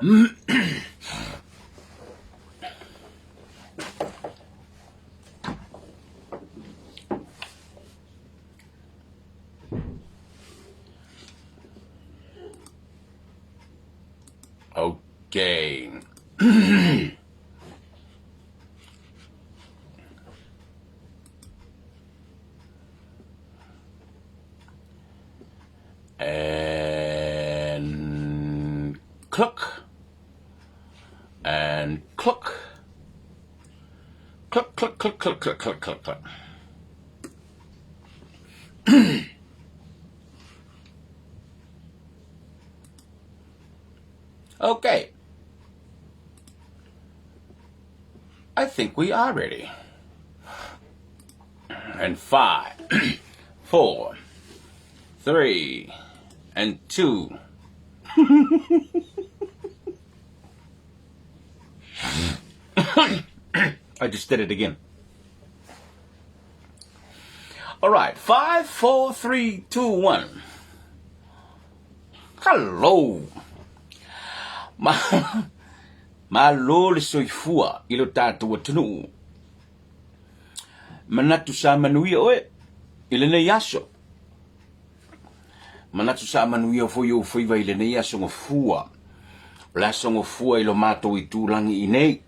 Okay. And cluck. And cluck. Cluck, cluck, cluck, cluck, cluck, cluck, cluck, cluck. Okay. I think we are ready. And 5, 4, 3, and 2. I just did it again. All right, 5, 4, 3, 2, 1. Hello. Malo le soifua ilo tātou atunu. Manatu sa manuia oe, ile nei aso. Manatu sa manuia foi o foiva ile nei aso ngofua. La aso ngofua ilo mātou I tūlangi I nei.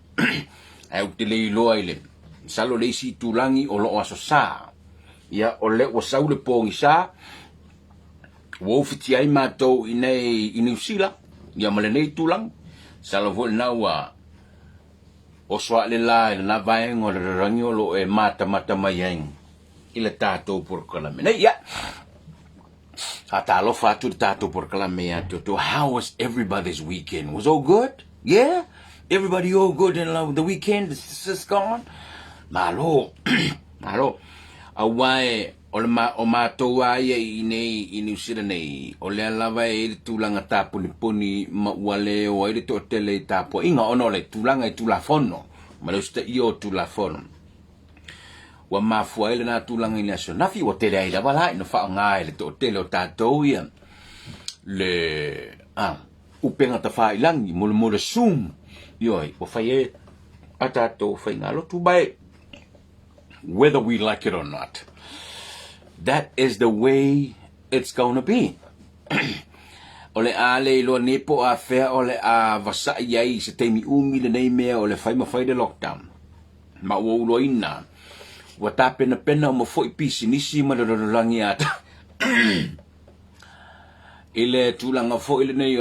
Au te le iloa ile. Salo le isi tūlangi o loo aso sā. Ia o le o saule pōngi sā. Wofiti ai mātou I nei I New Zealand. Ia male nei tūlangi. Salo vo na wa o soa le la na vaengo le rangi o lo e mata mai ai ile tatou por kalame nei ya ata lo fatu tatou por kalame ya to how was everybody's weekend? Was all good? Yeah, everybody all good in love. The weekend is just gone. Malo malo awai o mātou ai I nei I New Zealand nei o le lava e tūlanga tāpuni ma wale o e to tele tāpo inga ono le tūlanga I tūlafono ma le usta I o tūlafono wa mafua ele na tūlanga I naso nafi o tele ai lava lai no wha ngā ele to tele o tātou ia le upenga ta wha ilangi mule zoom ioi o whai e a tātou whai ngā lotu bai whether we like it or not. That is the way it's gonna be. Ole ale lo nepo a fea ole a vasa iai se teimi umi le nei mea ole fai mawhai de lockdown. Ma ua ulo ina. Wa ta pena pena o mawhoi pisi nisi ma rangi ata. Ile tūlanga fo ile nei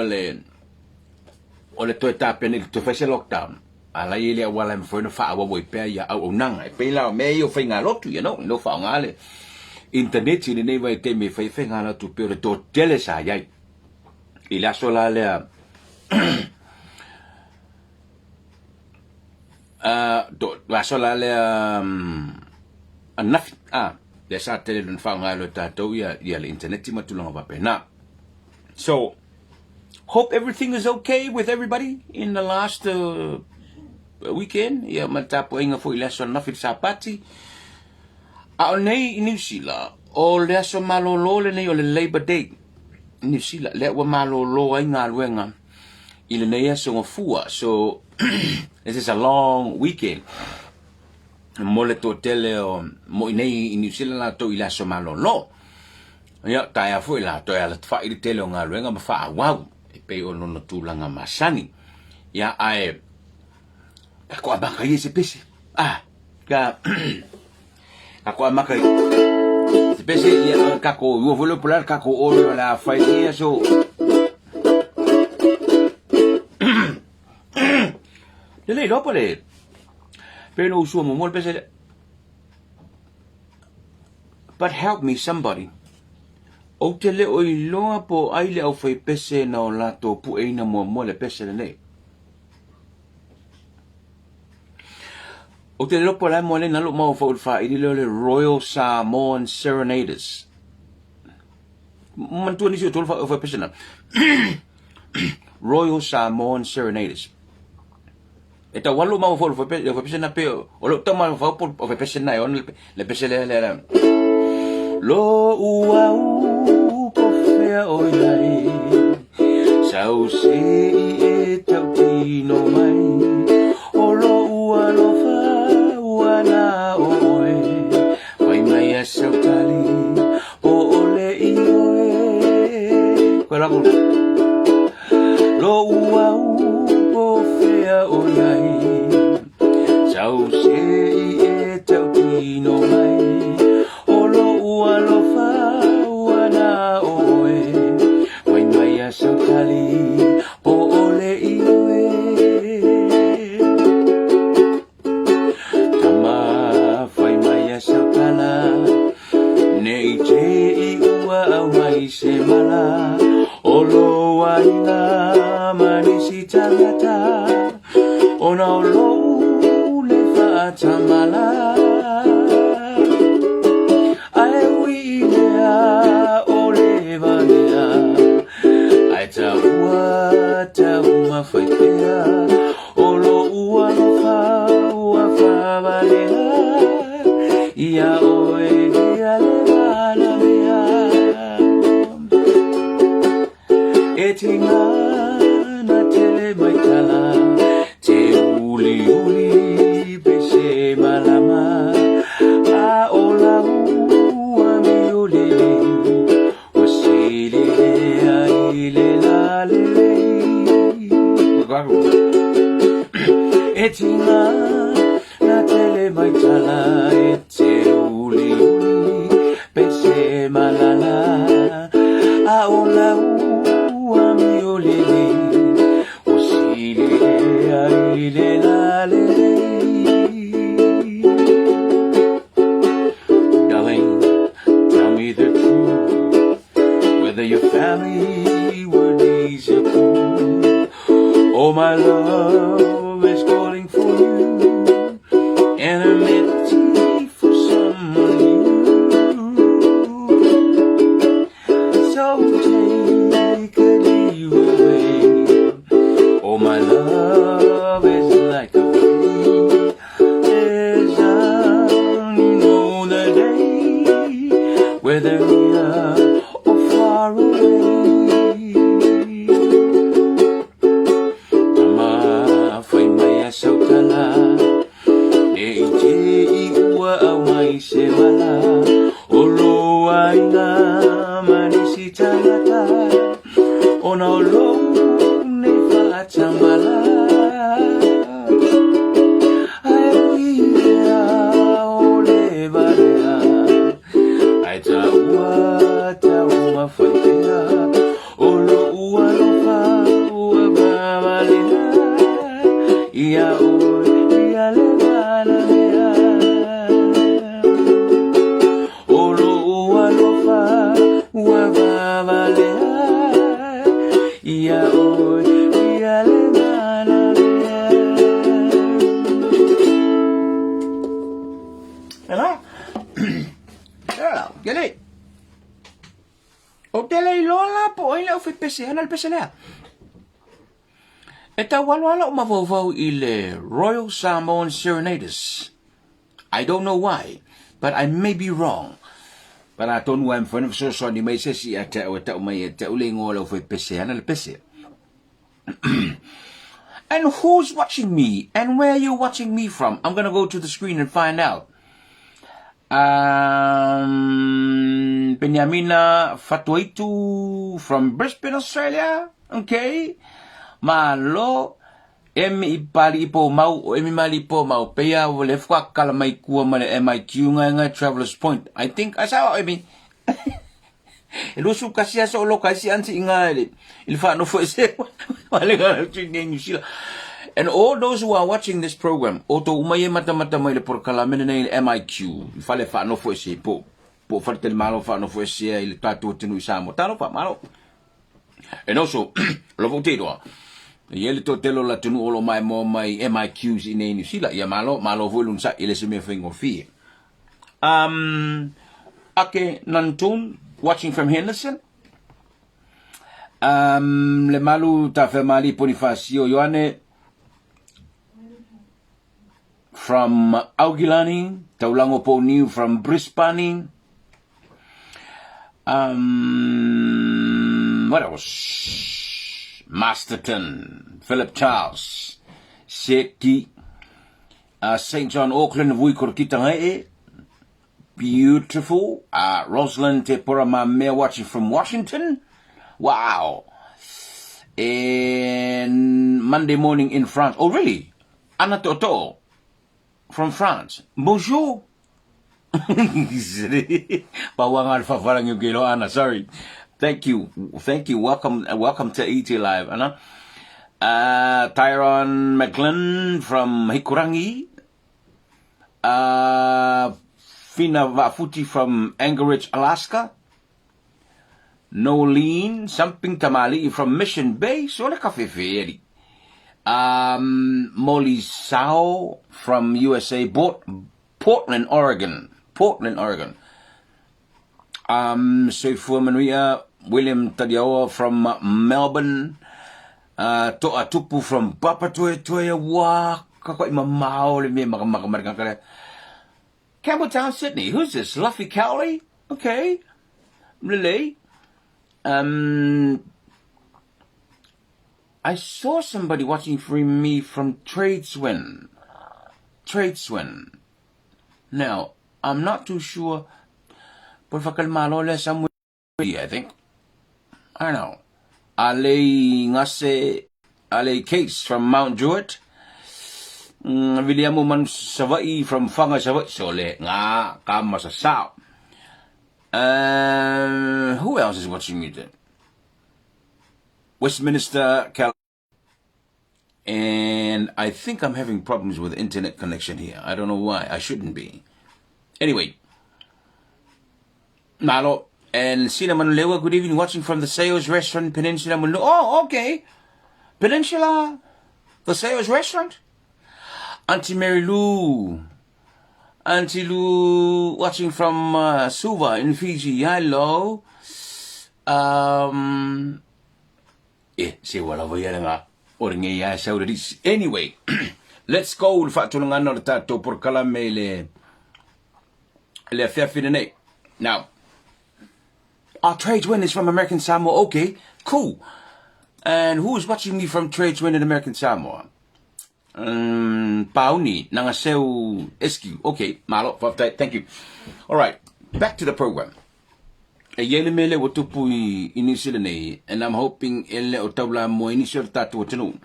ole toi ta pena ile toi fai se lockdown. Ala ile a wala mawhoi na faa wawoi pea ia au nanga. E peila o mea I o fai ngā lotu, you know, no faa ngale. Internet ni nei vai te me fai ngana tu pe to tele sa yai ila sola le do la sola le anaf le sa tele non fa ngalo tatou ia le internet ma tu longa va pena. So hope everything is okay with everybody in the last weekend. Ia matapo inga fo ila sola nafit sa pati. A nei I New Zealand, o le aso malolo le nei o le Labor Day. New Zealand, le wa malolo ai ngā luenga. I le nei aso ngofua. So, this is a long weekend. Mo le to tele o, mo I nei I New Zealand la to I le aso malolo. Ia, tai a fui la, to e ala tfa I le tele o ngā luenga ma faa wau. E pei o nono tūlanga masani. Ia, ae, ko abaka I se pese. Ka... Ako amaka spesi ia kako yo volo polar kako olo la faia so le lo pole pero uso mo pese but help me somebody o tele o loa po ai le au fai pese na la to pu e na mo le pese le o te lopo la mo le na lo mo fa I le Royal Samoan Serenaders. Man tu ni si to fa pesena. Royal Samoan Serenaders. Eta walu mo fa pesena pe o lo toma fa fa pesena on le pesele le lo u po fe o lai. Sau se e tau tino mai o lo ua lo fa wana oe Wai mai a sau kali o ole I oe Koe lako Lo ua upo fea o nai Sau se I e tau tino mai O lo ua lo fa wana oe Wai mai a sau kali o ole I oe Tama whai mai a sau kala Nei te I ua au mai se mala O lo waina manisi tangata O na o lo le whaatamala Ai ui mea o le vanea Ai ta uma whaitea O lo ua no ua whavalea Ia oe dia le mana mea E te ngana tele mai tala Te uli uli pese malama A o la ua mi o lele O si lele ai le la lele E te ngana tele mai tala E te uli uli pese malala A o la ua mi o lele O si lele ai le la lele Darling, tell me the truth Whether your family were easy cool Oh my love is calling for you And I'm empty for someone new So take a leave away Oh my love is like a wave There's only know the day Whether near or far away Tama whai mai a sau kala E te I ua au mai se mala O lo aina manisi tangata O na o lo ne whaatamala Ai ui mea o le varea Ai ta uma whaitea O lo ua lo wha ua mamalea Ia oe ia le mana mea O lo ua lo wha ua mamalea Ia oe ia le mana mea Hello? Gale O te lei lola po oi leo whi pese ana le pese lea E tau wala o mawawau I le Royal Samoan Serenaders I don't know why but I may be wrong but I don't know I'm fun of so ni mai se si a te o tau mai e te ule ngō leo whi pese ana le pese And who's watching me and where are you watching me from I'm gonna go to the screen and find out Benjamina Fatuitu from Brisbane, Australia. Okay. Malo. Emi pali po mau, emi mali po mau. Pea wale fwa kala mai kua male MIQ nga Travelers Point. I think, asawa emi. Ilusu kasi asa olo kasi ansi nga il fa no fo ese. Wale nga New Zealand. And all those who are watching this program, oto umaye mata-mata mai le por kalamene nei MIQ. Fale fa no fo ese po fale tel malo fa no fo ese il tatu tenu isamo. Tano fa malo. And also, lo vote doa. Yele to telo la tenu olo mai mo mai MIQs in New Zealand. Ya malo volun sa ile se me fingo fi. Ake Nantun watching from Henderson. Le malu ta fe mali Bonifacio Yoane from Augilani, Taulango Po New from Brisbane. What else? Masterton, Philip Charles, Seti, St. John, Auckland, Vuikorkitangae, beautiful. Rosalind Te Porama Mea watching from Washington. Wow. And Monday morning in France. Oh, really? Anna Toto from France. Bonjour. Bawang alpha farang yung kilo, Anna. Sorry. Thank you. Welcome to ET Live, Anna. Tyron McGlynn from Hikurangi. Fina Vafuti from Anchorage, Alaska. Nolene Samping Tamali from Mission Bay. Sola Kafeferi. Molly Sao from USA, Portland, Oregon. Soifua Manuia, William Tadiawa from Melbourne. Toa Tupu from Papatoetoe. Wah, kakoy mamao le me makamarikang kare. Campbelltown, Sydney. Who's this? Luffy Cowley? Okay. Really? I saw somebody watching for me from Tradeswin. Now, I'm not too sure. Por fakal malole somewhere, I think. I don't know. Ale Case from Mount Druitt. William Man Savai from Fanga Savai. Sole nga kama sa sao. Who else is watching me then? Westminster, Cal. And I think I'm having problems with internet connection here. I don't know why. I shouldn't be. Anyway. Malo and Cinnamon Lewa, good evening. Watching from the Sales Restaurant, Peninsula. Oh, okay. Peninsula. The Sales Restaurant. Auntie Mary Lou. Auntie Lou, watching from Suva in Fiji. Hello. Wala ba yan nga? Anyway, let's go. Now, our Tradeswin is from American Samoa. Okay, cool. And who is watching me from Tradeswin in American Samoa? Pauni, Nangaseu Escu. Okay, malo, thank you. All right, back to the program. Yelemele watupui inisilene, and I'm hoping ele otawla mo inisir tatu watenu.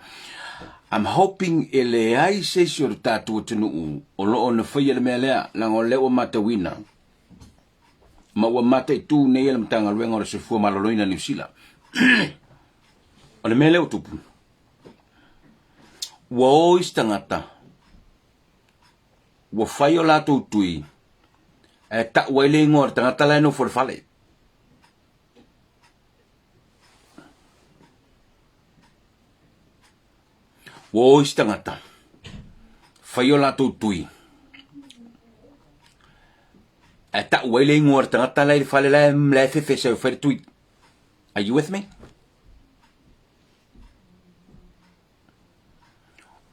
I'm hoping ele ai se sur tatu watenu. Olo on fyelemele lang ole o matawina. Ma wa mate tu ne yelem tanga wenga o se fu maloloina New Zealand. Ole mele otupu. Wo istangata. Wo fayola tu tui. Ta wele ngor tangata la no for fale. Wo istangata. Fayola tu tui. Ta wele ngor tangata la fale la fefe se fer tui. Are you with me?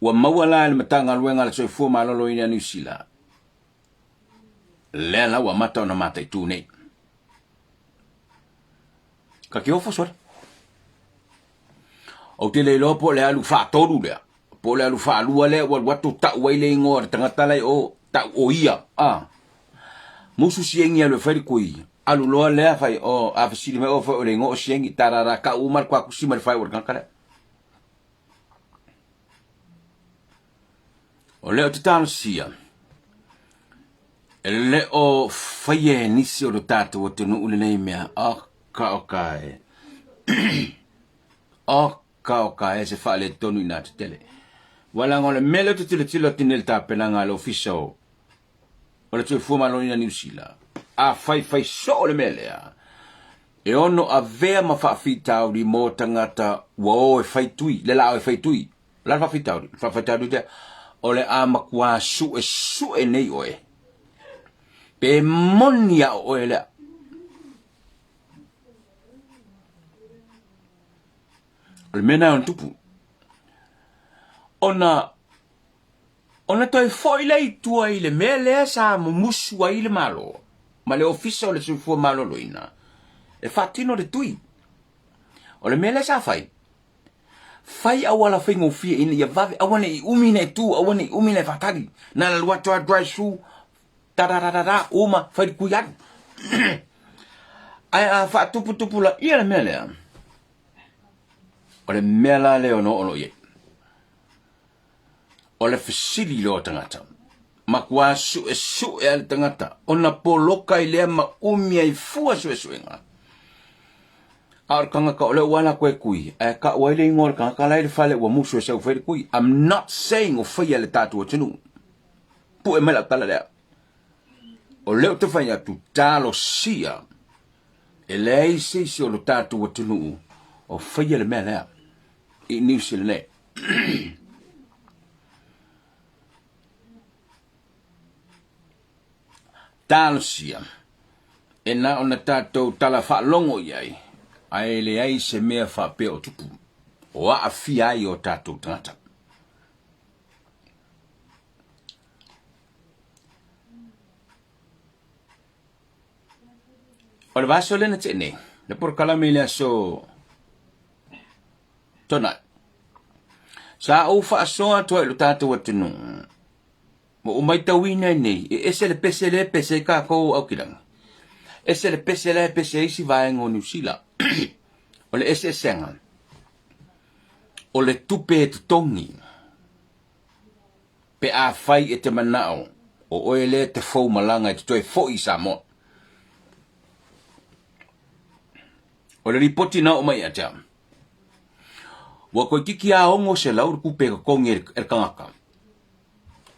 Wa mawala le matanga luenga le soifua malolo ina New Zealand. Lela wa mata ona mata tu nei. Ka ki ofo sor. O te le lopo le alu fa toru le. Po le alu fa alu le wa watu ta wele ngor tangata lai o ta o ia. Musu siengi alu feri kui. Alu loa le fai o afsili me ofo o le ngo siengi tarara ka umar kwa kusima fai or kankara. O leo te tano sia. E leo faye nisi o tatu o tenu ule nei mea. Oka okae. Oka okae se fale tonu ina te tele. Wala ngole mele te tile tilo tinel tapena nga le ofisa o. O le tue fuma lo ina New Zealand. Fai so le mele a. E ono a vea ma whaafitau di mo tangata wa e fai tui. Le lao e fai tui. La whaafitau di. Whaafitau di te. Ole amakwa su e nei oe. Pe monia oe lea. Ole mena on tupu. Ona toi foi lei tua ile mele sa musu a ile malo. Ma le ofisa ole sufu malo loina. E fatino de tui. Ole mele sa fai. fai awala fingo fia in ya vave awane I umine tu awane I umine fatari na la watu dry shoe da uma fai kuyan ai fa tupu la ia mele ole mela le ono ye ole fasili lo tangata makwa su e tangata ona poloka ile ma umi ai fua su nga ar kanga ka ole wala kui ka wale ngor ka lai fale wa musu se fe kui I'm not saying o fai le tatu tunu pu e mela tala le o leo te fai tu talo sia e lei se o lo tatu tunu o fai le mela I New Zealand Talsia e na ona tatou tala whaalongo iai ai le ai se mea whape o tupu o a fia ai o tatou tangata o le vaso lena tene le por kalame le aso tona sa o whaasoa toi lo tatou atinu mo o mai tawina nei ese le pese ka ko au kirang ese le pese isi vaengo New Zealand o le ese senga o le tupe te tongi pe a fai e te manao o oele te fau malanga te toi fo I Samoa o le ripoti na o mai atea wa koe kiki a ongo se laur kupe ka kongi kangaka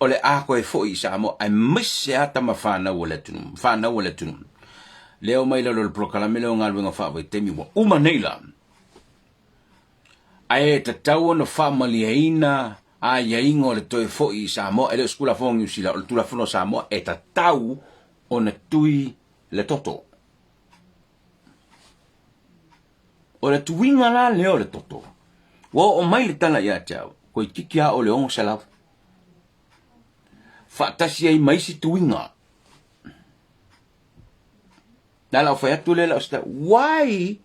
o le a koe fo I Samoa ai misse ata ma whanau o le tunu leo mai lo le prokalame leo ngā luenga whaawai temi wa uma neila ai te tau na whamaliaina a yaingo le toi fo I Samoa ele skula fongi usila o le tula fono Samoa e te tau o na tui le toto o le tuinga la leo le toto wa o mai le tala ia tau koe kikia o le ongo se lau whaatasi ai maisi tuinga Nala fa tu le why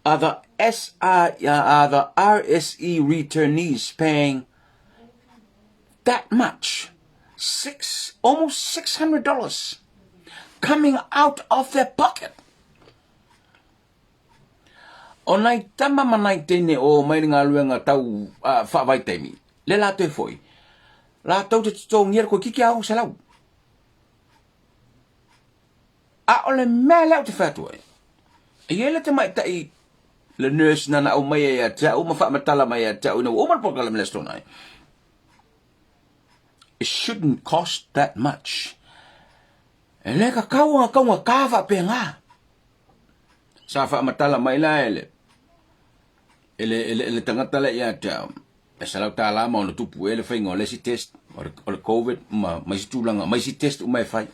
are the RSE returnees paying that much? Almost $600 coming out of their pocket. O nai tama manai tene o mai ngā luenga tau whaavai teimi. Le la te foi. La tau te tō ngier ko kiki au se lau. A o le mea leo te whatua e. E ele te mai tai le nurse nana au mai e a te au ma whaamatala mai e a te au na uman pokala mele stona e. It shouldn't cost that much. E le ka kaunga kawa pe ngā. Sa whaamatala mai la ele. Ele tangata le e a te au. E salau tā lama o na tupu ele whainga o le si test. O le COVID. Mai si tūlanga. Mai si test umai whai.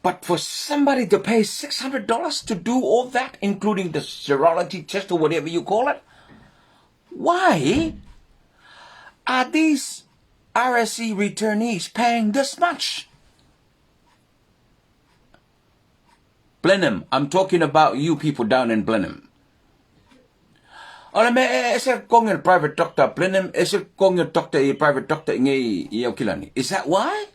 But for somebody to pay $600 to do all that, including the serology test or whatever you call it, why are these RSE returnees paying this much? Blenheim, I'm talking about you people down in Blenheim. Ora me ese kong el private doctor Blenheim, ese kong el doctor e private doctor ngai i Aukilani. Is that why?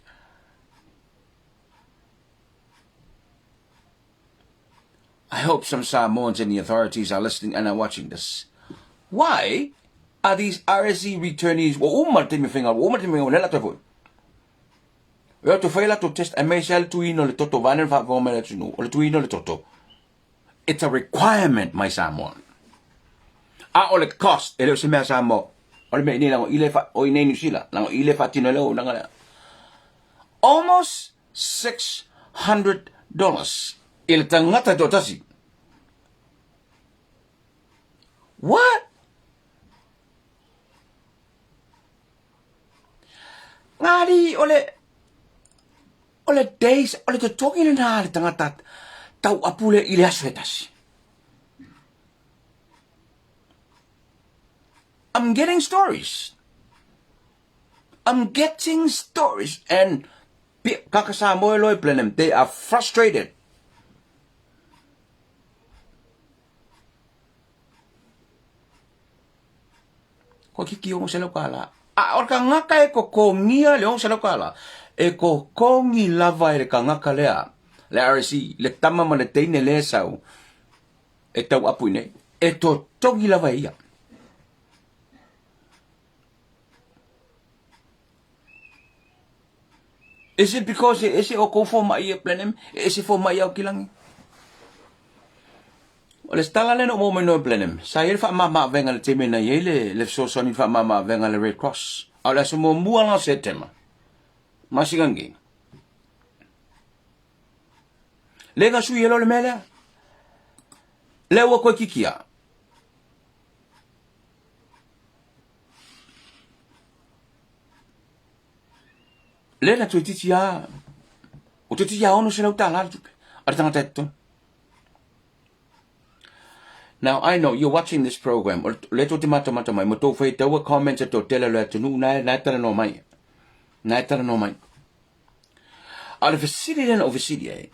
I hope some Samoans and the authorities are listening and are watching this. Why are these RSE returnees? We have to fail to test a mesial tuino le toto vanen fa vomela tunu o le tuino le toto. It's a requirement, my Samoan. O le cost ele se mea Samoa. O le me ni lango ile fa o nei New Zealand lango ile fa tino leo nangala. Almost $600. Il tangata dotasi. What? Ngari ole days ole to talking na tangata tau apule ile aswetas. I'm getting stories. And kakasamo loy Blenheim, they are frustrated. ko kiki o se lokala a or ka ngaka e ko kongia le o se lokala e ko kongi lava e ka ngaka lea le RC le tama ma le teine le sau e tau apu nei e to tongi lava ia is it because is it o ko fo mai e planem is it fo mai au kilangi o le stala le no mo no planem sa il fa mama venga le teme na yele le so so ni fa mama venga le Red Cross o le so mo mua la setema masigangi le ga su yelo le mele le wa ko kikia le na tuititia o tuititia ono se la utala ar tanga tetto. Now, I know you're watching this program. Leto te mata mai. Mo tō whai taua comments to tele le tunu. Nai tara no mai. Nai tara no mai. Ale fasiri lena o fasiri e.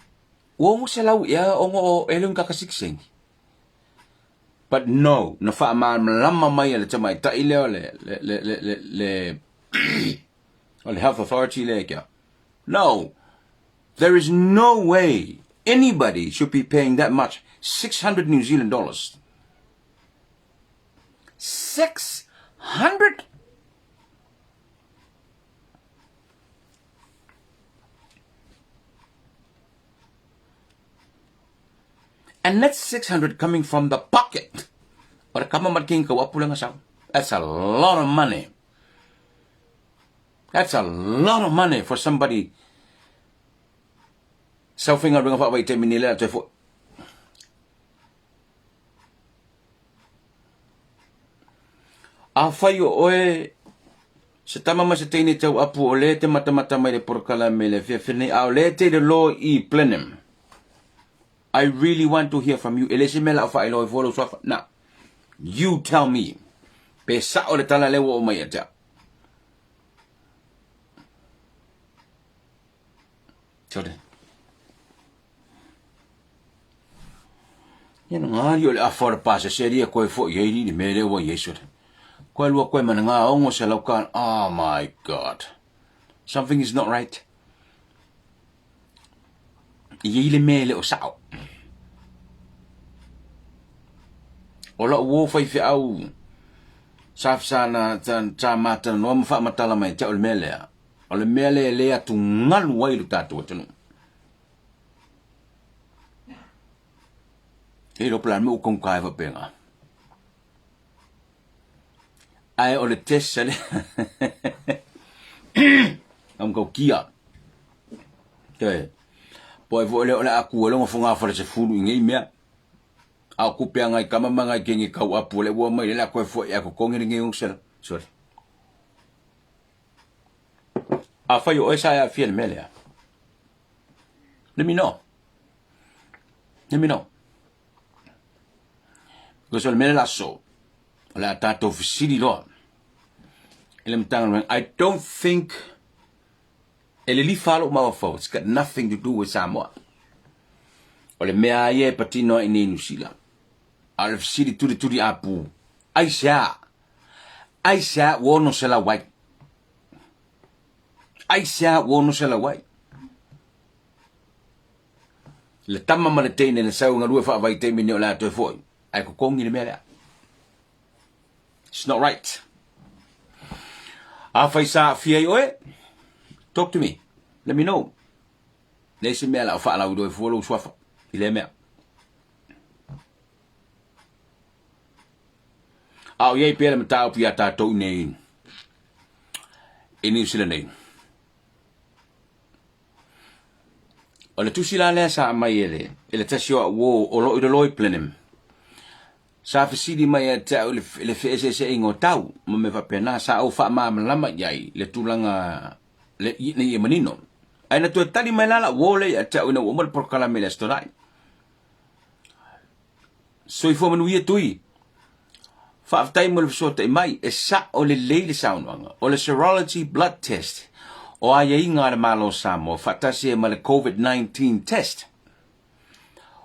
Ua mo se lau ia ongo o elun kakasiksing. But no. Na wha maa lama mai le tamai. Ta i leo le health authority le kia. No. There is no way anybody should be paying that much. 600 New Zealand dollars. 600? And that's 600 coming from the pocket. Or kama marking ka wapulang asaw. That's a lot of money. That's a lot of money for somebody. Selfing ring of away 10 minutes to a whai o oe, se tama ma se teine tau apu o le te matamata mai le porkala me le whiawhine, a o le te le lo I plenem. I really want to hear from you. Ele se mela o whai lo e wholo swafa. Now, you tell me. Pe sa o le tala lewa o mai atea. Tore. Yana ngari o le afora pasa seria koe fo yeiri ni me lewa yesore. Koe lua koe mana ngā ongo se laukan. Oh my God. Something is not right. Iele mele o sao. O la uo fai fi au. Saf sana ta mata no mfa matala mai te o le mele. O le mele le atu ngalu wailu tatu atunu. E lo plan mo kong kai va penga. Ai o le test le am ko kia ke poi vo le ola aku le ngo funga fa se fulu ngai mea a ku pe ngai kama manga kengi ka wa pole wo mai le ko fo ya ko kongi ngai un sel sorry a fa yo esa ya fiel mele let me know because el mele la so la tato fisili lo I don't think ele follow my fault. It's got nothing to do with Samoa. Ole mea ye patino in New Zealand. Al fisili turi apu. Aisha wono se la wai. Aisha wono se la wai. Le tama ma le teine le sau ngarua fa vai te mini o la to foi. Ai ko kongi le mea. It's not right. Afaisa fia oe. Talk to me. Let me know. Nese mea la fa la udo folo swafa. Ile mea. Au ye pele mata pia ta to nei. New Zealand nei. Ole tu sila le sa mai ele tasio wo o lo loi plenem. Sa fisidi mai ta le FSS ingo tau mo me va pena sa o fa ma lama yai le tulanga le ni manino ai na tu tali mai la wo le ta una wo mo por kala me le storai so ifo manu ye tui fa aftai mo le so te mai e sa o le sound o le serology blood test o ai inga le malo sa mo fa ta se ma le COVID-19 test.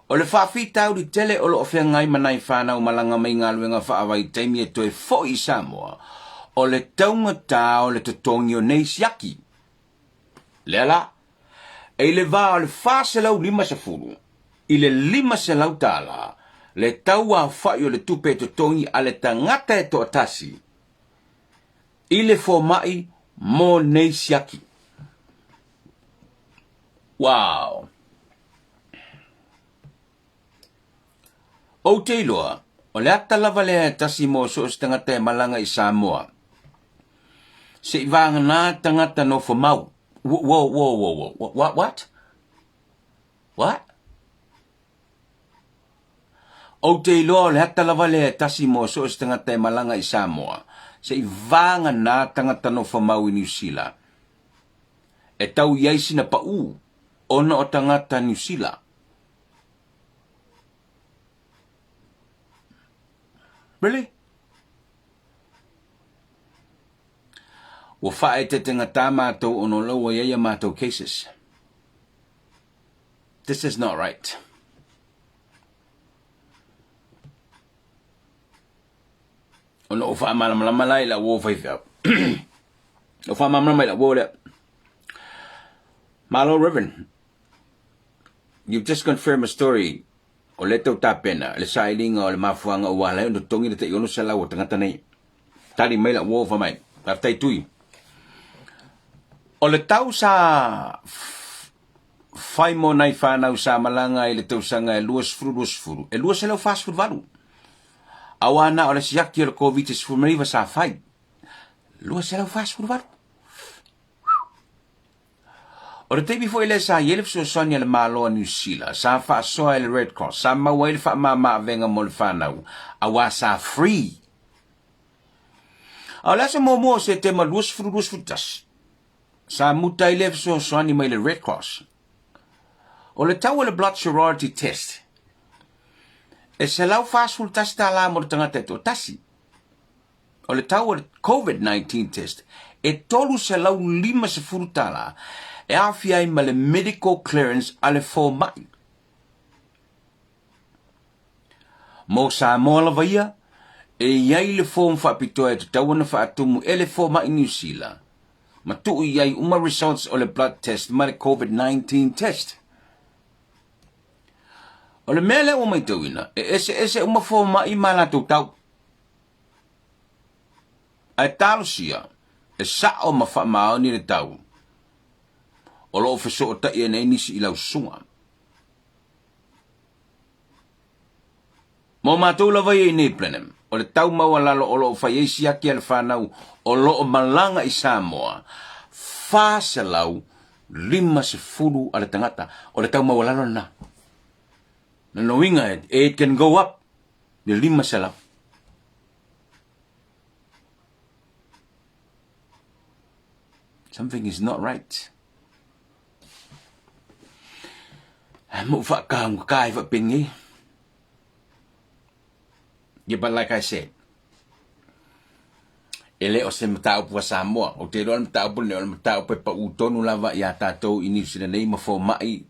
O le whawhitau di tele o lo ofea ngai manai whanau malanga mai ngā luenga whaawai teimi e toi fo I Samoa. o le taungata o le totongi o nei siaki. Lela, e le va o le whaselau 50, i le 5 tala, le taua whai o le tupe totongi a le tangata e to atasi, i le fomai mo nei siaki. Wow. O te iloa, o le ata lava le tasi mo so o tangata e malanga i Samoa. Se i vanga nā tangata no fomau. Whoa. What? What? O te iloa, o le ata lava le tasi mo so o tangata e malanga i Samoa. Se i vanga nā tangata no fomau i New Zealand. E tau iaisi na pau, ona o tangata New Zealand. Really? Wa fae te tangata mātou ono laua iaia mātou cases. This is not right. Ono o fae malamalai la wo fai fau. O fae malamalai la wo le. Malo Reverend, you've just confirmed a story o le tau tapena, le sailinga o le mafuanga o wala, o tongi le te iono sa lau o tangata nei. Tari mai la wo fa mai, tai tui. O le tau sa fai mo nai whanau sa malanga i le tau sanga e luas furu. E luas e lau fast food valu. Awana o le siaki o le COVID-19 mariva sa fai. Luas e lau fast food valu. O le teipi foi le sa yelef so sonia le malo New Zealand, sa fa soa le Red Cross, sa mawai le fa ma venga mo le whanau, awa sa free. A la sa mo se te ma luas furu tas. Sa mutai lef so soani mai le Red Cross. O le tau le blood sorority test. E se lau fast food tas ta la mo le tangata to tasi. O le tau le COVID-19 test. E tolu se lau 5 tala. E awhiai ma le medical clearance a le fōmai. Mo sa mola vaia, e iai le fōm whapitoa e te tawana whaatumu e le fōmai New Zealand. Ma tuu iai uma results o le blood test ma le COVID-19 test. O le mele o mai tauina, e ese uma fōmai ma la tau. Ai talo sia, e sa o ma whamao ni le tau. O lo feso o tai nei nisi i lau sunga. Mo mātou lawa i nei plenem, o le tau maua lalo o lo whai eisi aki al whanau, o lo o malanga i Samoa, whāse lau 50 ale tangata, o le tau maua lalo na. Na noinga it can go up, le 5 lau. Something is not right. Mo whakahang kai whapingi. Yeah, but like I said, ele o se matau pua Samoa, o te roa matau pua, o matau pua pa utonu lava i a tātou i New Zealand nei ma fō mai.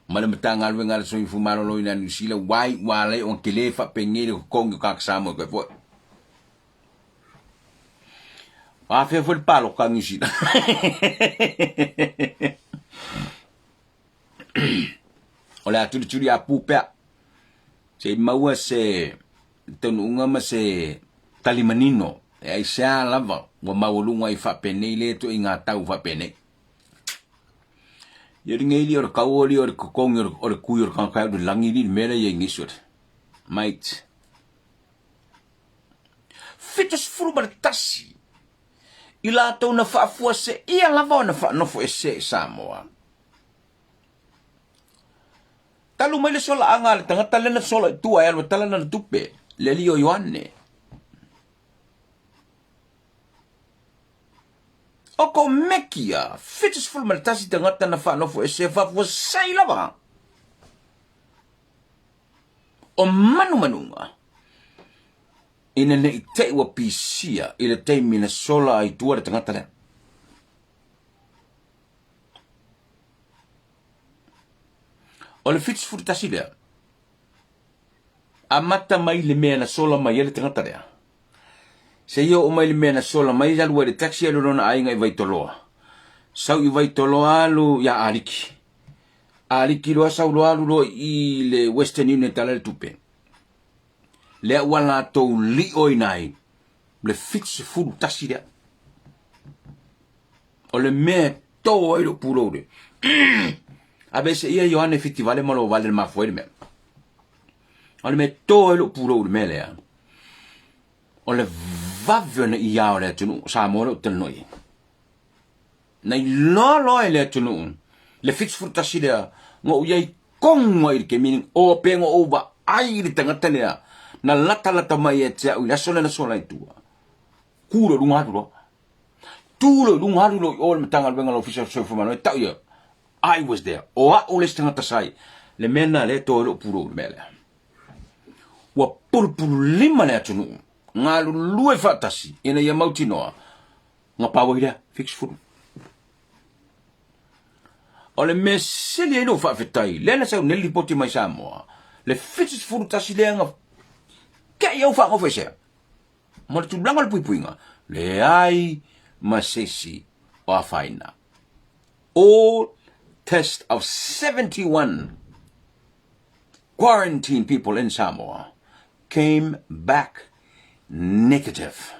Ma le matau ngalwe ngala so i fumaro loi na New Zealand, wai wale o kele whapingi le kongi kaka Samoa koe fua. A whea fua palo ka New Zealand. O le aturi a pupea. Se maua se tonu ma se talimanino. E ai sea lava. Wa maulunga i whapene le to i ngā tau whapene. Yeri ngeli o le kauori o le kukongi o le kui o le kankai o le langiri mera i ngisur. Mate. Fitus furu ma le tasi. I la tau na whaafua se ia lava o na whaanofo e se Samoa. Talu mai le sola anga le tangata lena sola i tua e alwa tala na tupe, le li o Ioane. O ko mekia, fitus fulu ma le tasi tangata na whanofo e se whafua sei lava. O manunga. Ina ne i te ua pisia i le teimi na sola i tua le tangata lena. O le fitus furu tasi lea. A mata mai le mea na sola mai ele tangata lea. Se yo o mai le mena sola mai ya luere taxi alo na ai ngai vai toloa. Sau I vai toloa alu ya aliki. Aliki loa sau loa alu lo I le Western Union tala le tupe. Le wala tou li oi nai. Le fix fulu tasi dea. O le me to ai lo puro de. Abe se ia Yohane fiti vale malo vale ma foi me. O le me to ai lo puro de me le. O le vavena ia o le tunu sa mo lo tenoi. Nei lo le tunu. Le fix fulu tasi dea. Ngo yai kong ai ke meaning o pengo over ai le tangata lea. Na lata mai e te au na sola I tua. Kuro lunga duro. Tulo lunga duro o le tanga venga official so for mano tau ia. I was there. O a o le tangata sai. Le mena le to lo puro mele. Wa purpuru lima le tunu. Nga lue fatasi ina ia mauti noa. Nga pawo ida fix furu. O le meseli ino fa fetai. Le sa neli poti mai Samoa. Le fix furu tasi le nga Kaya eu fa ofese. Mo tu blanco le puipuinga. Le ai masesi o faina. All test of 71 quarantine people in Samoa came back negative.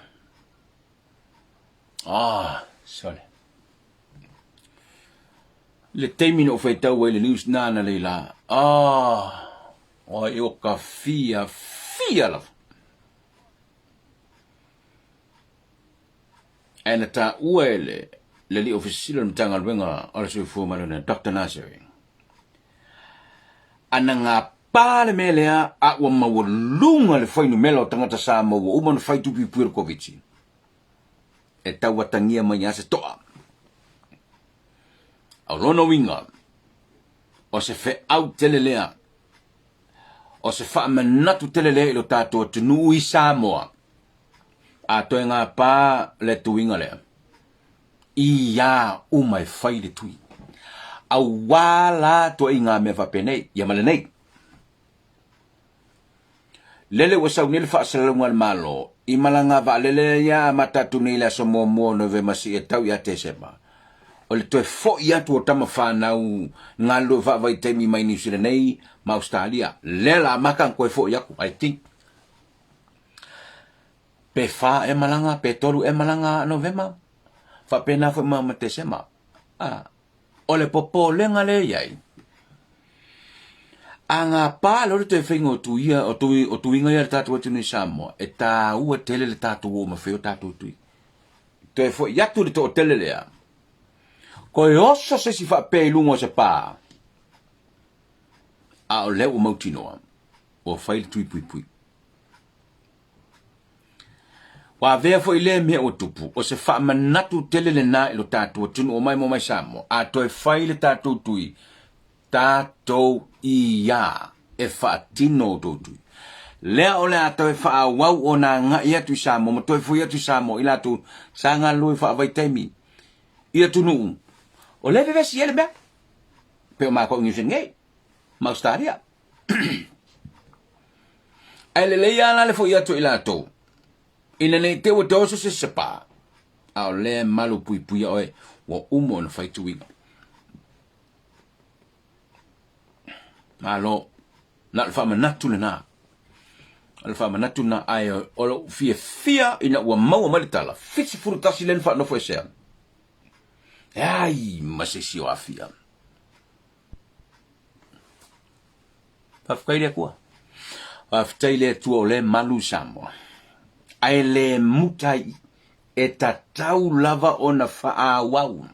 Sorry. Le termino foi tau le news nana leila. O eu ka fia la. Ana ta uele le li official mtanga lwenga ala so fu malona Dr. Nasiri. Ana nga pale melea a wa mawulunga le fainu melo tangata sa mo o man fai tu pi pur covid. E ta watangia manya se toa. Alono winga. O se fe out telelea. O se fa manatu telele lo tato tunu I Samoa. A to nga pa le tuinga le. Ia o mai fai le tui. A wala to inga me fa pene ya malenei. Lele wasa unil fa salunga malo. I malanga va lele ya matatu ni la somo mo no ve masi e tau ya te seba. O le toe fo ia tu o tama whanau ngalo va vai temi mai New Zealand nei ma Australia. Lela makan koe fo ia ku, I think. Pe fa e malanga, pe toru e malanga November. Fa pena fo ma te sema. O le popo lenga le iai. Anga pa lo te whingo tu ia o tu inga ia tatu atu ni Samoa. E ta ua tele le tatu o ma feo tatu tui. Toe fo ia tu le to tele lea. Ko e oso se si fa pe lungo se pa. A o leo mautinoa. O fail tui pui pui. Wa vea fo ile me o tupu. O se fa manatu tele le na ilo tatu. Tunu o mai mo mai Samoa. A to e fail tatu tui. Tatu ia. E fa tino to tui. Lea o le ato e fa wau o na nga ia tu Samoa. Ma to e fu ia tu Samoa. Ila tu sanga lui fa vai temi. Ia tunu. O le bebe si ele bea. Pe o mako ngisen ngei. Ma Australia. Ai le leia la le fo ia to ila to. Ina nei te o toso se sepa. Au le malu pui pui oe. Wa umo na fai tuinga. Malo. Na alfa manatu le na. Alfa manatu na ai o fia ina ua maua malitala. Fitsi furutasi len fa no fo esea. Ai, masisi o afia. Pafkaile kua. Paftaile tu o le malu Samoa. Ai le mutai e tatau lava o na faa wau.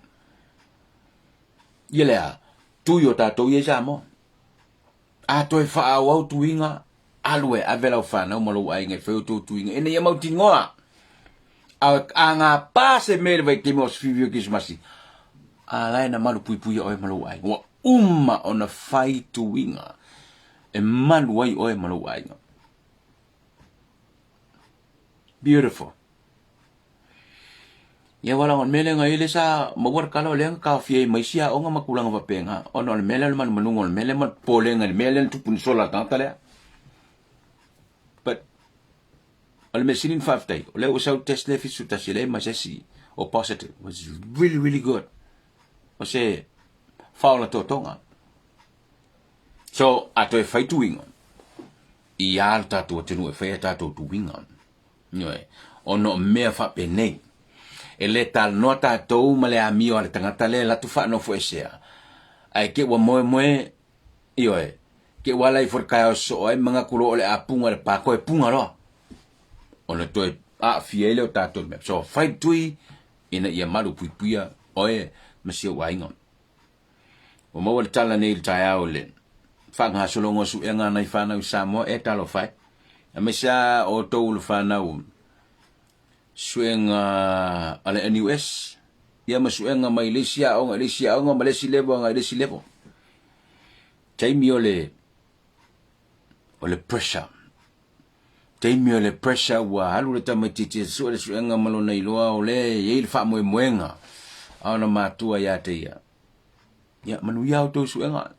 Yelea, tu yo tatou ye Samoa. A toi faa wau tuinga, alue avela o fana o malo ai ngai feo tu tuinga. Ene ya mauti ngoa. A ngā pase mere vai te mos fivio kismasi. A lai na malu pui pui oe malu ai. Wa umma o na fai tuinga. E malu ai oe malu ai. Beautiful. Ya wala ngon mele ngai le sa mawar kala le ka fie mai sia o nga makulang va penga. O no mele man manungol mele man pole ngai mele tu pun sola tanta le. But Ole me sinin 5 day. Ole usau test le fisu tasile masesi o positive. Was really really good. O se faula totonga. So ato e fai tuinga. I alta to tenu e fai tato tuinga. Noi. Ono mea fa penei. E le tal nota tou male amio ale tangata le la tu fa no fo esea. Ai ke wa moe io e. Ke wala I forka so ai mga kulo ole apunga le pa ko e punga lo. Ona toi a fiele o tato me. So fai tui ina ia malu puipuia oe masio wainga. O mo le tala nei tai au le. Fa nga solongo su e nga nai fa na Samoa e talo fai. A mesa o tou le fa na suenga ale NUS. Ia masuenga mai Lesia o nga Malesi level. Taimi ole pressure. Taimi ole pressure wa halu le tamatiti so le suenga malona iloa ole ye fa moenga. Ana matua ya te ia. Ya manu ya to suenga.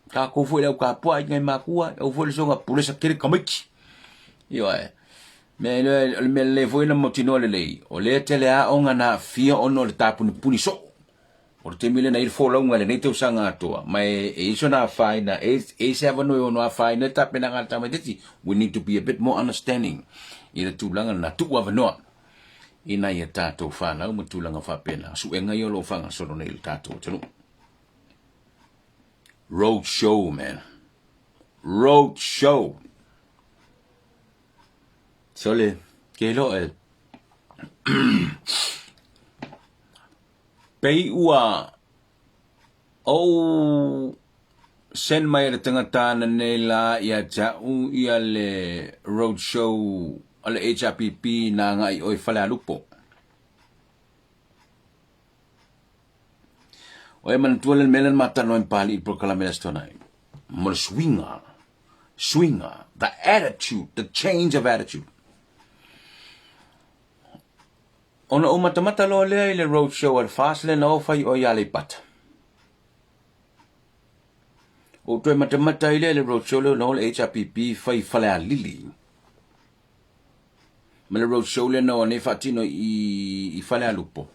Ka ko foi le ka po ai ngai makua o foi le songa pulesa kere kamiki. Yo ai. Me le foi na motino le o le tele a onga na fia ono le tapuni puni so. O te mile na il fola unga le nei te usanga atoa. Mai e iso na faina, e se avano e ono a faina tape na ngata matiti. We need to be a bit more understanding. I le tūlanga na tu avanoa. Ina ia tātou whānau ma tūlanga whapena. Su e ngai o lo whanga soro nei le tātou tanu. Road show, man. Road show. Sole, ke lo e. Pei ua o sen mai le tangata na nei la ia jau ia le road show ale HRPP na ngai oi fale alupo. O e man tuale melen mata no impali I proclamation stonai. Mo swinga. The attitude, the change of attitude. Ona o matamata lo lea I le road show al fast le na o fai o ia le pata. O toi matamata I le road show le na o le HRPP fai fale a lili. Ma le road show le na o ne fatino I fale a lupo.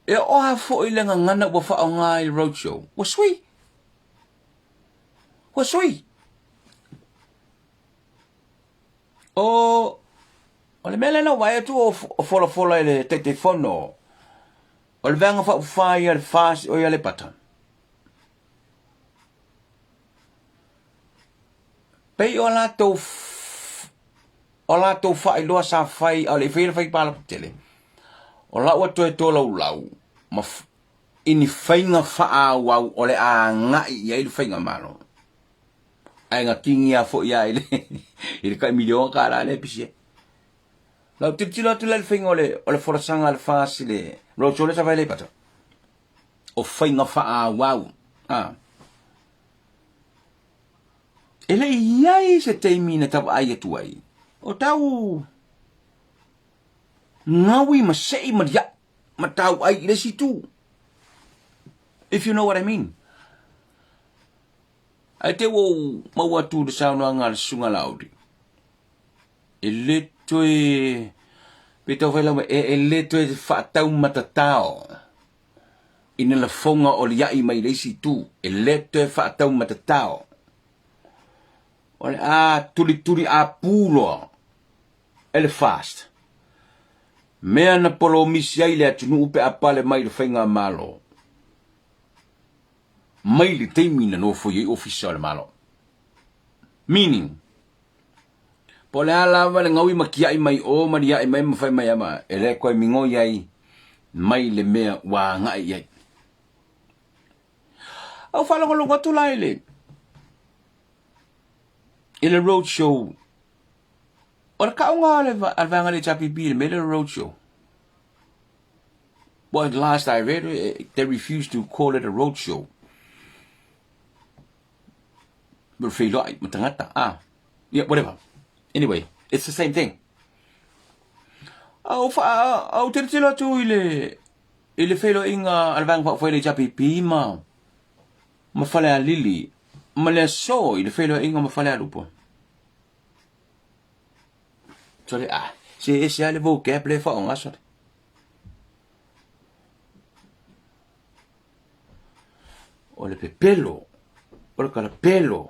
E o ha fo I le ngana wa fa o nga I road show. Wa sui. O le mele na wai tu o fola le te fono. O le vanga fa fai al fast o ia le pata. Pei o la to fai loa sa fai o le fai pala tele. O la o to lau. Ma ini fainga fa wa o le a ngai ia I fainga malo. Ai nga kingi a fo ia ile ile ka milio ka la le pisi la titila tu le fingo le o le forasanga al facile ro chole sa vai le pata o fainga fa a wow ele ia se teimina ta ai tu ai o tau ngawi ma sei ma ya ma tau ai le si tu if you know what I mean. Ai te wo maua tu de sauna ngal sunga laudi. E leto e pito vela e leto e fa tau matatao. Ina la fonga o lia I mai leisi tu e leto e fa tau matatao. Ole tuli a pulo. Ele fast. Mea na polo misi ai le atunu upe apale mai le whainga malo. Mai le teimina no foi official malo. Meaning, pole ala wale ngawi makia mai o maria mai mafai mai ama ele koe mingo iai mai le mea wa ngai iai. Au fala ngolo ngatu lai le. Ele road show. Ora ka unga al vanga le chapipi le mele road show. But last I read, they refused to call it a road show. Yeah, whatever. Anyway, it's the same thing. Au tertila tu ile felo inga alvang fa foi le chapi pima. Ma fale a lili. ma le so I le felo inga ma fale alupo so le se ale vo ke ple fa on aso o le pelo o le kala pelo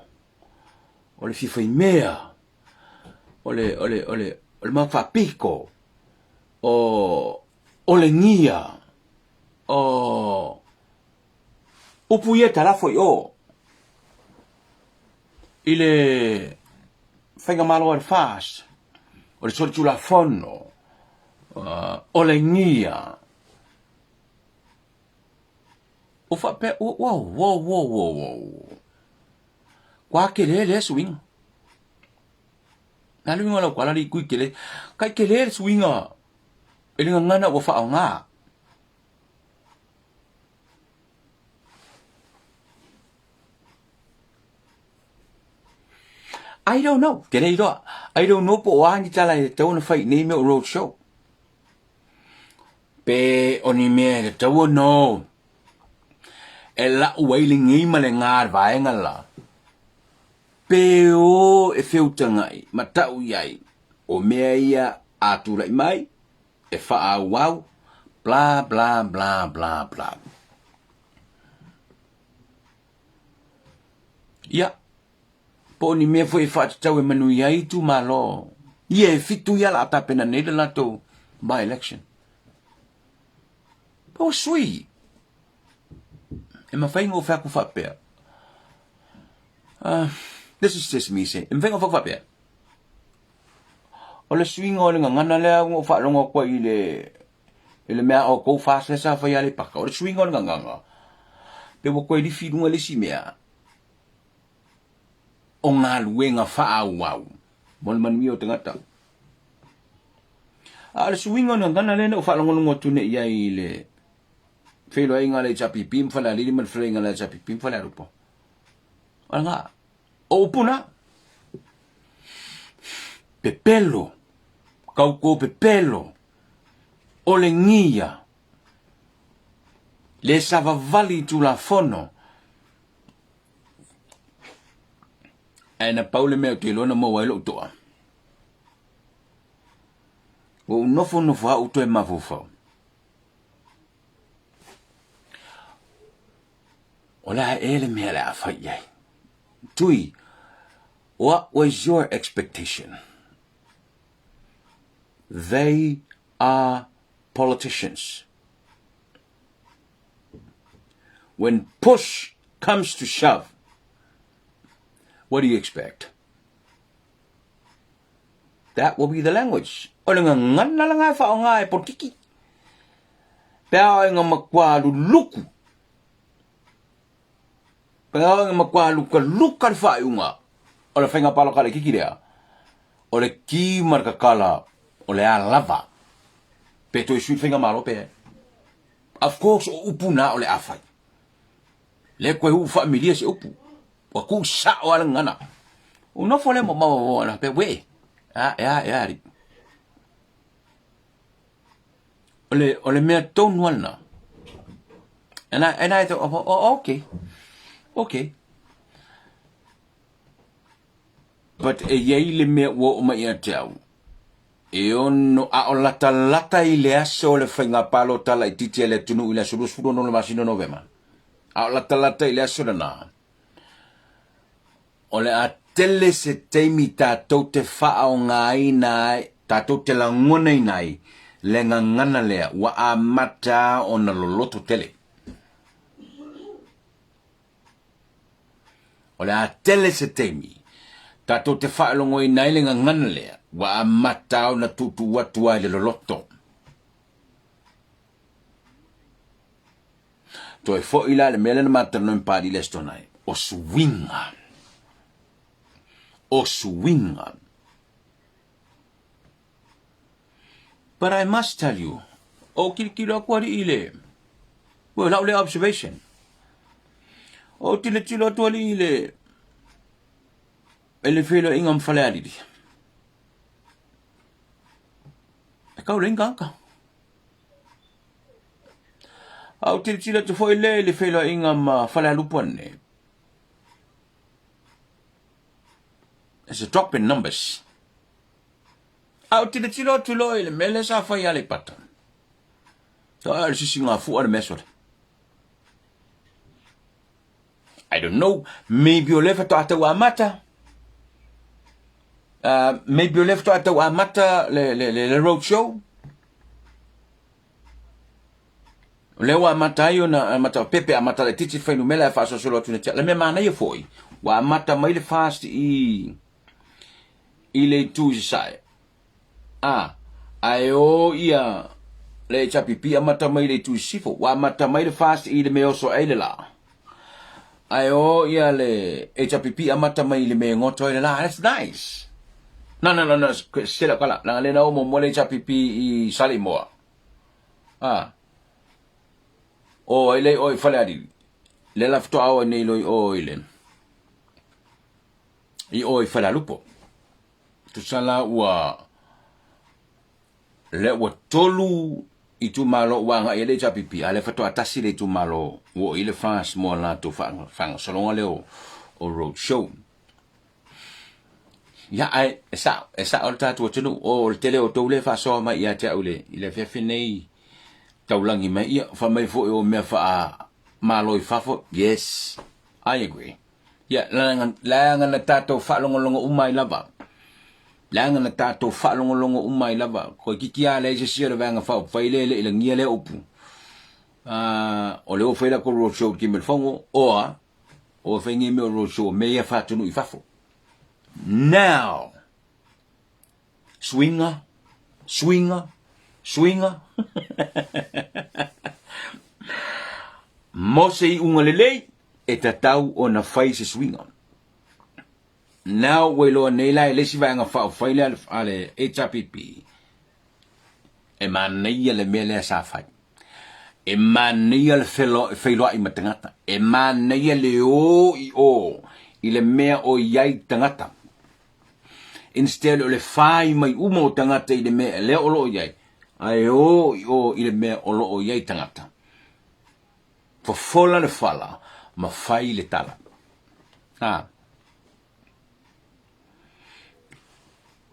o le fifa mea o le ma fa pico o le ngia o puieta la foi o ile fenga malo al fast o le sortu la fono o le ngia o fa pe wow kwa ke le swing na lu ngola kwa la li ku ke le kai ke le swinga ele ngana wo fa nga I don't know. I don't know po ani tala e tau na fai nei me road show. Pe oni me tau no. E la wailing ngi male ngar vaenga la. Pe o e feutangai ma tau iai. O mea ia atura mai. E fa a wow. Bla bla bla bla bla. Ya. Po ni me foi fa tau e manu iai tu malo. Ie fitu ia la tapena nei de la to by election. Po sui. E ma fai ngo fa ku fa pe. This is just me say. Em vengo fa pe. O le sui ngo le ngana le ngo fa longo ko ile mea o ko fa sa fa ia le pa. O le sui ngo nganga. Pe mo ko di fi ngo le si mea. O ngā luenga wha au. Mon man mi o tangata. Le suinga na ngana lena o wha longonongo tune ia I le whelo inga le chapi pim whala lili man whalenga le chapi pim whala rupo. Ala ngā. O upuna. Pepelo. Kauko pepelo. O le ngia. Le savavali tu la fono. Ana paule me te lona mo wailo toa. O nofo au to e mafufa. Ola ele me la fa yai. Tui. What was your expectation? They are politicians. When push comes to shove, what do you expect? That will be the language. O le ngana la ngai fa o ngai politiki. Pea nga makwalu luku. Pea nga makwalu ka luka fa unga. O le whainga palo kale kiki rea. O le ki marka kala. O le a lava. Pe toi sui whainga malo pe. Of course o upu na o le awhai. Le koe hu wha milia se upu. Wa ku sa o ala ngana. O no fole mo mawa na pe we. Ya ri. Ole mea tonu alna. And I thought, oh, okay. But yei le mea wo ma ia tau. E ono a o lata I le aso le whainga palo tala I titi le tunu I le surus furo no le masino novema. A o lata I le aso le na. O le a tele se teimi tātou te wha o ngai nai, tātou te langona I nai, le ngangana lea, wa a mata o na loloto tele. O le a tele se teimi, tātou te wha longo I nai le ngangana lea, wa a mata o na tutu watua le loloto. Toi fo ila le mele na mata no impari le stonai, o swinga. O swinga. But I must tell you, o kirikira kwari ile. Well, lau le observation. O tila tuali ile. Ele felo ingam faleari di. E kau ringanga. Au tila tu foi le felo ingam falealupuan ne. It's a drop in numbers. Au tira tilo tulo ile mele sa fa yale pata. So al singa fu ar mesor. I don't know. Maybe you left to atawa mata. Maybe you left to atawa mata le road show. Le wa mata yo na mata pepe a mata le titi fa no mela fa so solo tuna le me mana ye foi. Wa mata mai le fast i le tu sai. Ayo ia le chapipi a mata mai le tu sifo. Wa mata mai le fast i le me oso ai le la. Ayo ia le HPP amata mai le me ngoto ile la. That's nice. No. Sila kala. Lang le na mo le HPP I Salimoa. Ile oi fale adi. Le la fto awa nei loi ile. I oi fale lupo. Tu sala wa le wa tolu I tu malo wanga ile chapipi ale fato atasi le tu malo wo ile fans mo la tu fang solonga le o road show ya ai esa alta tu tunu o tele o tole fa so ma ia ta ule ile fe finei taulangi mai ia fa mai fo o me fa malo I fafo yes I agree ya la ngana tato fa longo umai lava Langa na tato fa longo umai lava ko kikia le je sia le vanga fa faile le ngia le opu o le o faila ko road show ki me fongo o fengi me road show me ya fa tunu I fafo now swinger mo sei unga lele e tatau o na fai se swinger Now we lo nei lai le si vanga fa faile ale HPP. E mania le mele sa fai. E mania le felo I matangata. E mania le o I le mea o yai tangata. Instead o le fai mai umo tangata I le mea le o lo yai. Ai o I le mea o lo yai tangata. Fofola le fala ma fai le tala.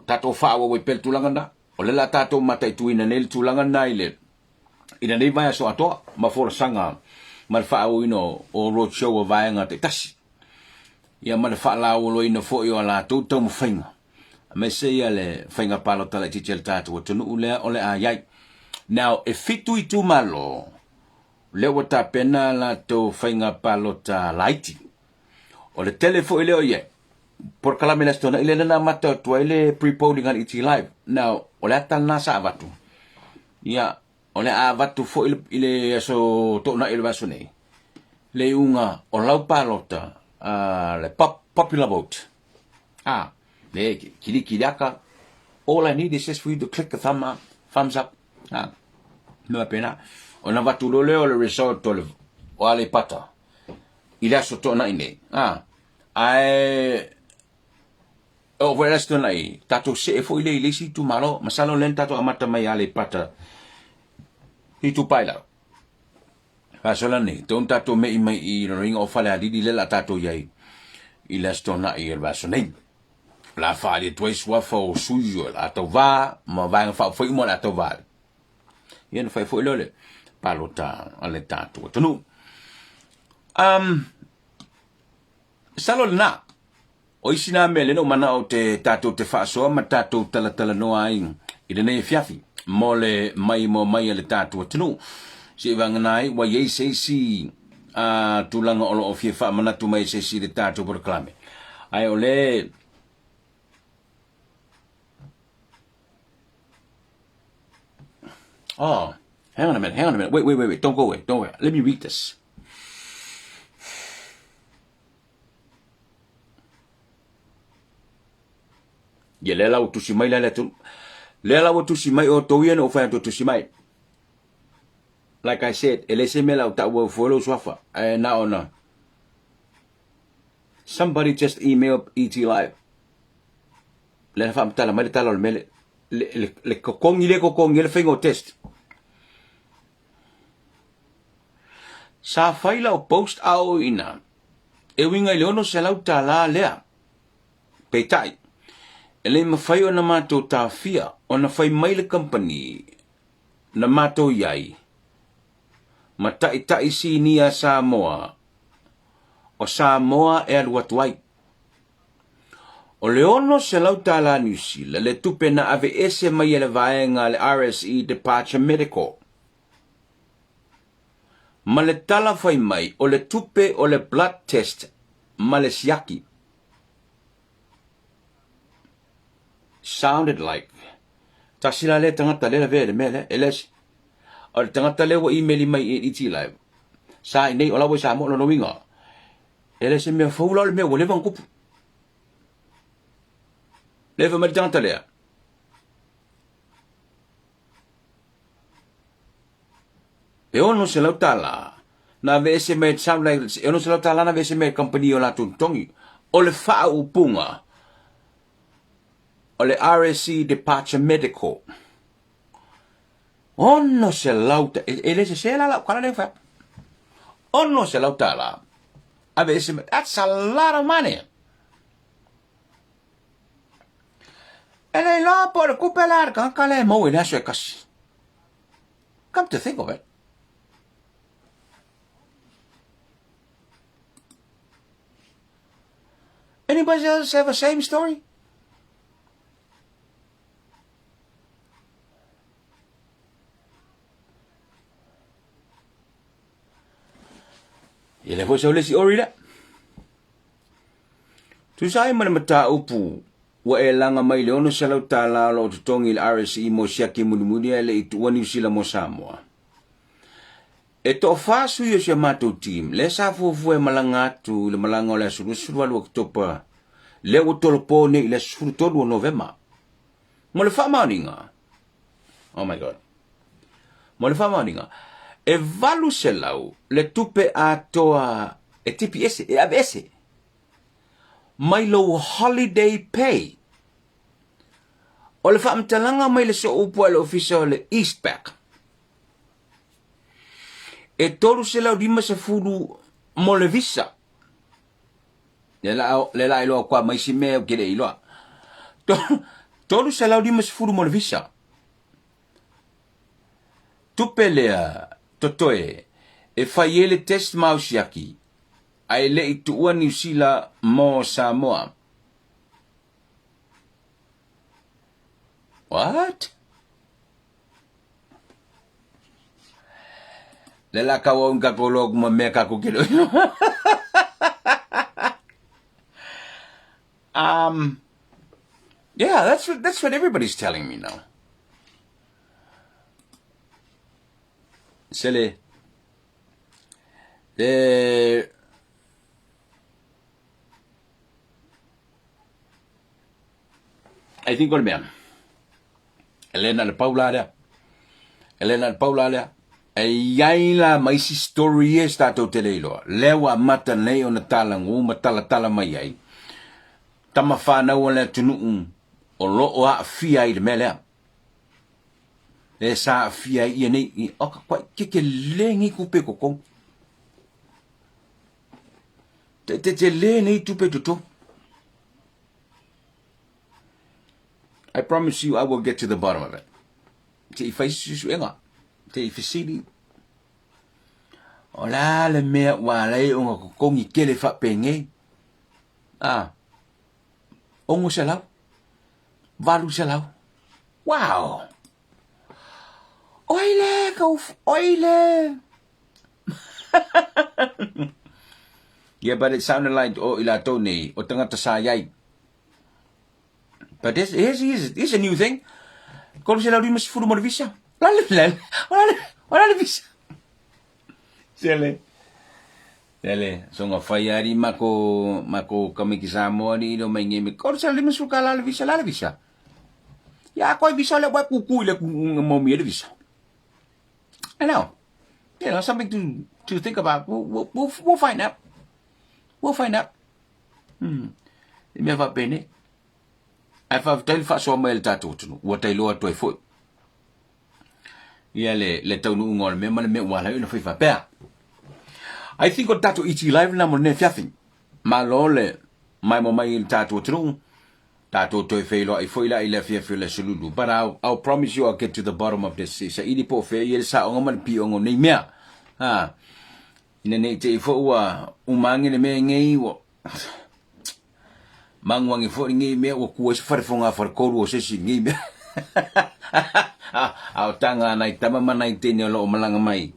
Tato fa wa pel tulanga na o le la tato mata I tuina nel tulanga na ile ina nei vai so ato ma for sanga ma fa o ino o road show o vai nga te tasi ia ma fa la o lo ino fo yo la to mo finga me se ia le finga palo tala titel tato o tunu ule o le ai now if fitu I tu malo le wata pena la to finga palo ta laiti o le telefo ile o ye por kala melastona ile na mata to ile pre-polling al IT live now ole tan nasa avatu ya ole avatu fo ile so to na ile basune le unga o lau palota le popular vote le kiliaka all I need is just for you to click the thumbs up no pena ona vatu lo le result to le wale pata ile so to na ine o vera sto nai tato se fo ile si tu malo masalo len tato amata mai ale pata I tu paila asola ni ton tato me mai I ring of fala di le la tato yai il sto nai il vaso nei la fa di tu swa fo sujo la to va ma va fa fo mo la to va yen fa fo le palota ale tato tunu salo na o isina mele no mana o te tato te faso ma tato tala no ai I nei fiafi mole mai le tato tunu si vanganai wa ye se si tulanga olo o fa mana tu mai se si le tato proclame ai ole hang on a minute wait don't go away let me read this. Ye lela o tusi mai lela o tusi mai o toia no fa to tusi mai like I said ele se mela o ta wo follow swafa na ona somebody just emailed ET live le fa mtala mai tala mele le kokongi le fengo test sa faila o post au ina e winga le ono se lau tala lea peitai Ele mawhai o na mātou tāwhia, o na whai mai le company, na mātou iai, ma tai si ni a Samoa, o Samoa e alu atu ai. O le ono se lau tāla New Zealand, le tupe na ave ese mai ele vaenga le RSE Departure Medical. Ma le tala whai mai, o le tupe o le blood test, ma le siaki. Sounded like, ta sila le tangata le la vele mele, elesi. O le tangata le wa emaili mai i iti lai. Sa i nei o lawa sa mo no winga. Elesi mea faula le mea wa lewa ngupu. Lewa mai tangata lea. E ono se lau tala, na vese me sound like, e ono se lau tala na vese me company o la tuntongi. O le faa upunga. O le RSE Departure Medical. Ono se lauta, ele se la kala le fa. Ono se lauta la. Ave se, that's a lot of money. Ele la por kupelar kan kale mo ina se kasi. Come to think of it. Anybody else have a same story? Ele foi sole si ori la. Tu sai mana mata upu wa e langa mai le ono se lau tala lo tutongi il RSE mo siaki muni ele i tuani sila mo Samoa. E to fasu yo se matou team, le sa fufu e malanga tu le malanga o le suru walu oktopa, le o tolopo ne i le suru tolu o November. Mo le whamauninga. Oh my God. Mo le whamauninga. E valu se lau, le tupe a toa, e TPS, e ABS. Mai lo holiday pay. O le whaamtalanga mai le so upu le ofisa o le Eastpack. E toru se lau dima se furu mo le visa. Le la iloa kwa mai si mea o kere iloa. Toru se lau dima se furu mo le visa. Tupe lea totoe e fai ele test mausiaki. Ai le i tuua New Zealand mo Samoa. What? Le la kawa un kakolog mo me kakukilo. Yeah, that's what everybody's telling me now. Sele. I think on me. Elena Paula lea. E yaila mai si story e stato teleilo. Lewa mata nei o na talangu, matala mai ai. Tama whanau o lea tunu o loo a fia i de melea. E sa fia i nei i oka kwa keke lengi kupe kokong. Te le nei tupe tuto. I promise you I will get to the bottom of it. Te i faisi su enga. Te i fisili. O la le mea walai o nga kokongi kele whapenge. Ongo se lau. Valu se lau. Wow. Oile, oile. Yeah, but it sounded like ila tone o tangata sa yai. But this is a new thing. Kalau se lau di mas furu mo visa. Wala visa. Sele. So nga fayari mako kami kisamo ni do may ngemi. Kalau se lau di mas furu la visa. Ya ko visa le wa kuku le mo mi visa. I know. You know, something to think about. We'll find out. We'll find out. Me va bene. I have tel fa so mail tatu tu. What I lo to foi. Ya le tau nu ngol me wala ina foi fa pa. I think o tatu iti live na mo ne fiafing. Ma lo le mai mo mai tatu tu. Tato toi failo I foi la I left here for la sulu. But I'll promise you I'll get to the bottom of this. Sa ini po fe yel sa ongaman pi ongo nei mea. Ha. Ina nei te fo wa umangi ne me ngei wo. Mangwangi fo ngei me wo kuwa farfonga farkoru o sesi ngei me. Au tanga nai tama manai te ne lo malanga mai.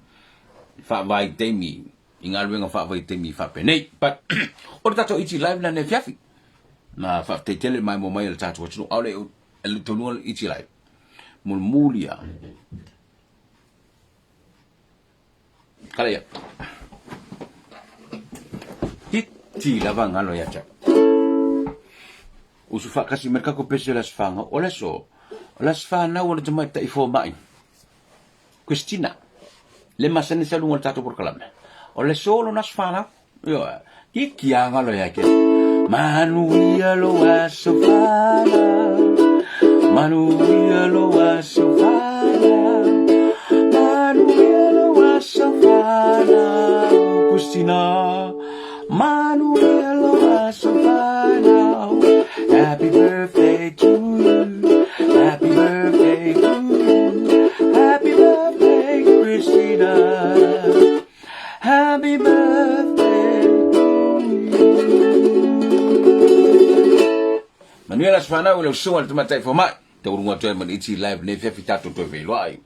Fa vai te mi. Ingalwenga fa vai te mi fa pe nei. But or tato ichi live na ne fiafi. Na fa te tele mai mo mai el tato wachino au le el tonu ichi live. Mulmulia. Kala ya. Hiti lava ngalo ya cha. Usu fa kasi merka ko pese las fanga. Ola so. Las fanga wala te mai ta ifo mai. Cristina. Le masane sa lunga tato por kalame. Ola solo nas fanga. Yo. Hiki ngalo ya ke. Manuia lo asofala. Manuia lo asofala. Manuia lo asofala. Cristina. Manuia lo asofala. Happy birthday to you. Happy birthday to you. Happy birthday, Cristina. Happy birthday to you. Manuel Asfana ulo suwa le tamatai format. Te urunga toe man iti live ne fia fitato toe veiloi.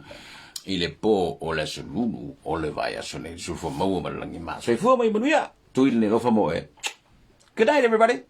Il est po o la solulu o le vai a sonne sul fo maua malangi ma. So i fo mai manuia. Tu il ne lo fa mo e. Good night everybody.